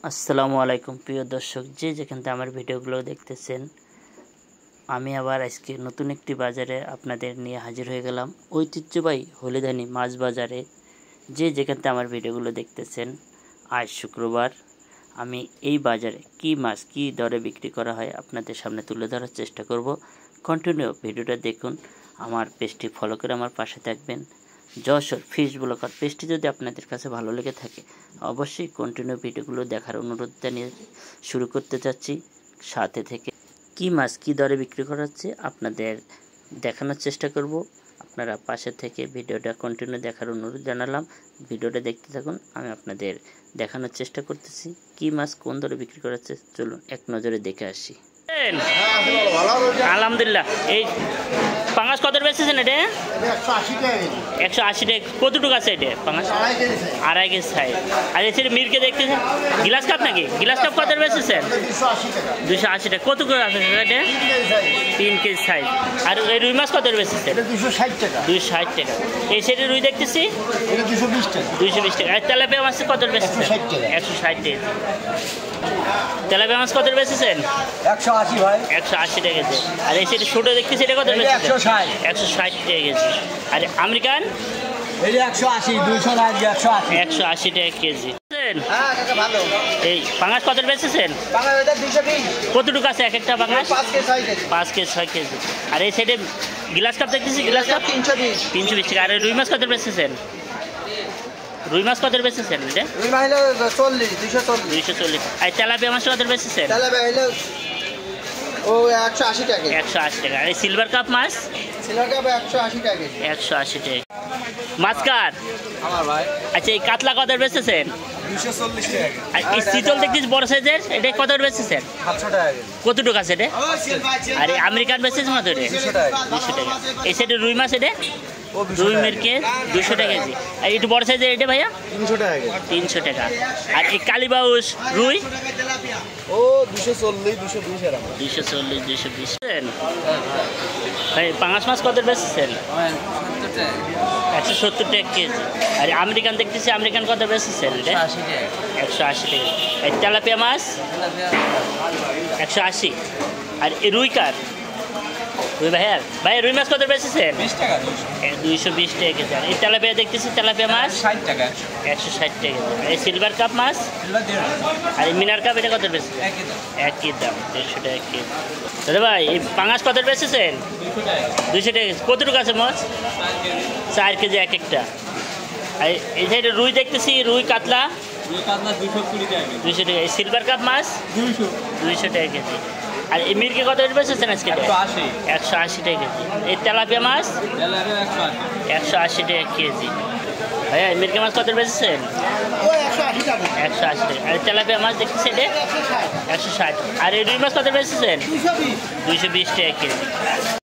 আসসালামু আলাইকুম প্রিয় দর্শক, যে যেখান থেকে আমার ভিডিওগুলো দেখতেছেন, আমি আবার আজকে নতুন একটি বাজারে আপনাদের নিয়ে হাজির হয়ে গেলাম। ঐতিহ্যবাহী হলিধানি মাছ বাজারে যে যেখান থেকে আমার ভিডিওগুলো দেখতেছেন, আজ শুক্রবার আমি এই বাজারে কি মাছ কি দরে বিক্রি করা হয় আপনাদের সামনে তুলে ধরার চেষ্টা করব। কন্টিনিউ ভিডিওটা দেখুন, আমার পেজটি ফলো করে আমার পাশে থাকবেন। যশোর ফিশ ব্লগার পেজটি যদি আপনাদের কাছে ভালো লেগে থাকে অবশ্যই কন্টিনিউ ভিডিওগুলো দেখার অনুরোধ জানিয়ে শুরু করতে চাচ্ছি। সাথে থেকে কি মাছ কি দরে বিক্রি করা হচ্ছে আপনাদের দেখানোর চেষ্টা করব। আপনারা পাশে থেকে ভিডিওটা কন্টিনিউ দেখার অনুরোধ জানালাম। ভিডিওটা দেখতে থাকুন, আমি আপনাদের দেখানোর চেষ্টা করতেছি কি মাছ কোন দরে বিক্রি করা হচ্ছে। চলুন এক নজরে দেখে আসি। আলহামদুলিল্লাহ। এই পাঙাশ কত বেচেছেন? এটা 180 টাকা। কতটুকু আছে এটা পাঙাশ? 2.5 কেজি সাইজ। আর এসে মিরকে দেখতেছেন গ্লাস কাপ নাকি? গ্লাস কাপ কত বেচেছেন? 280 টাকা। কত করে আছে এটা? 3 কেজি সাইজ। আর এই রুই মাছ কত বেচেছেন? 260 টাকা। এই সাইডে রুই দেখতেছি 220 টাকা। আর তেলাপিয়া মাছ কত বেচেছেন? 160 টাকা। তেলাপিয়া মাছ কত বেচেছেন? 180 ভাই। 180 টাকা কেজি। আর এই সেটা ছোট দেখতেছি এটা কত? 160 টাকা কেজি। আর আমেরিকান 180 200 180 টাকা কেজি। হ্যাঁ কাকা ভালো। এই পাঙাশ কত বেচেছেন? পাঙাশ 220। কতটুকু আছে এক একটা পাঙাশ? 5 কেজি 6 কেজি। 5 kg 6 kg. আর এই সাইডে গ্লাস কাপ দেখতেছি গ্লাস কাপ 320 টাকা। আর রুই মাছ কত বেচেছেন? রুই মাছ কত বেচেছেন? এটা রুই মাছ হলো 240। আর তেলাপিয়া মাছ কত বেচেছেন? তেলাপিয়া হলো ও 180 টাকা। 180 টাকা। আর এই সিলভার কাপ মাছ? সিলভার কাপ 180 টাকা। 180 টাকা। মাছ কার? আমার ভাই। আচ্ছা, এই কাতলা কত বেচেছেন? 240 টাকা। আর এই শীতল দেখতেছি বড় সাইজের, এটা কত বেচেছেন? 700 টাকা। কতটুকু আছে এটা? আর এই আমেরিকান বেচেছেন কত? 200 টাকা। 200 টাকা। এই সাইডে রুই মাছ এটা? রুই মিরকে 200 টাকা কেজি। আর একটু বড় সাইজের এটা ভাইয়া? 300 টাকা। 300 টাকা। আর এই কালীবাউস রুই? ও 240 220 এরকম। 240 220। ভাই পাঙাশ মাছ কত বেচেছেন? 170 টাকা কেজি। আর আমেরিকান দেখতেছি আমেরিকান কত বেচেছেন? এটা 180 টাকা। এই তেলাপিয়া মাছ 180। আর এই রুই কার? রুই ভাইয়ার। ভাই রুই মাছ কত বেচেছেন? 220 টাকা কেজি। আর এই তেলাপিয়া দেখতেছি তেলাপিয়া মাছ 60 টাকা। 160 টাকা কেজি। এই সিলভার কাপ মাছ? আর এই মিনার কাপ এটা কত বেচেছেন? একই দাম 150 টাকা কেজি। দাদা ভাই এই পাঙাশ কত বেচেছেন? 200 টাকা কেজি। কতটুকু আছে মাছ? 4 কেজি এক একটা। আর এই সাইডে রুই দেখতেছি রুই কাতলা 200 টাকা। এই সিলভার কাপ মাছ 200 টাকা কেজি। আর এই মিরকে কত বেচেছেন আজকে? 180 টাকা কেজি। এই তেলাপিয়া মাছ 180 টাকা কেজি। ভাইয়া এই মিরকে মাছ কত বেচেছেন? 180 টাকা। আর তেলাপিয়া মাছ দেখতেছি এটা 160। আর এই রুই মাছ কত বেচেছেন? 220 টাকা কেজি।